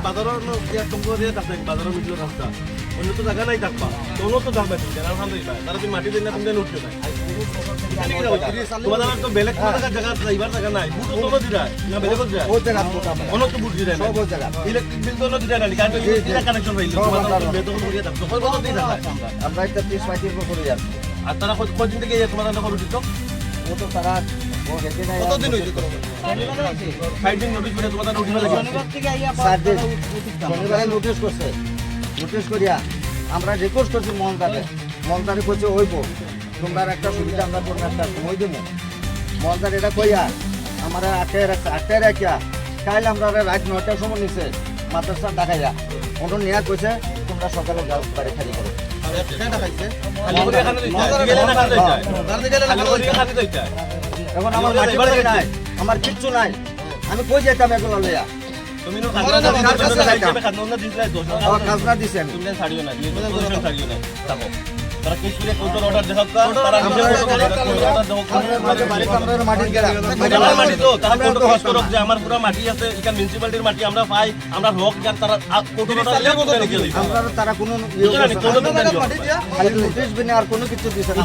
बाजारावर बाजारावर मिटलं रस्ता पण तो जागा नाही टाकपा दोनों तो जागा त्याला सांगता तर ती माती देण्यात तुमच्या नोट तुम्हाला तो बेलेग जगा इबार जागा नाही बुट दोनों दिला ना बेलेगच दिला हो जगा दोनों तो बुट दिला सब जगा इलेक्ट्रिक बिल दोनों दिला नाही कारण तिला कनेक्शन राहिलं तुम्हाला बेतोन करूया तो पण बोलत नाही झाला আমরা একটা 30-35 বছর করি আর তারা কতদিন থেকে তোমাদের না করে দিত ও তো তারা ও গেছে না কতদিন হইছে তো 5 দিন নোটিশ করে তোমাদের নোটিশ লাগে শনিবার থেকে আইয়া 7 দিন শনিবারে নোটিশ করছে নোটিশ করিয়া আমরা রিকোয়েস্ট করছি মনটারে কইছে হইবো তোমরা একটা সুবিধা আমরা করবো, একটা সময় দেবো মজার এটা কইয়া আমরা আটটায় রাখিয়া কাইলে আমরা রাত 9টার সময় নিচে মাদ্রাসা দেখাইয়া ওটা নেওয়া কইছে তোমরা সকালে যাও বাড়ি খালি করো। এখন আমার মাটি বাড়ি নাই, আমার কিচ্ছু নাই, আমি কই যেতাম এগুলো লইয়া? খাজনা দিছে আমি। আমার পুরো মাটি আছে, এখানে মিউনিসিপালিটির মাটি আমরা পাই, আমরা হক তারা তারা কোনো খালি নোটিশ বিনা আর কোনো কিছু দিছে না।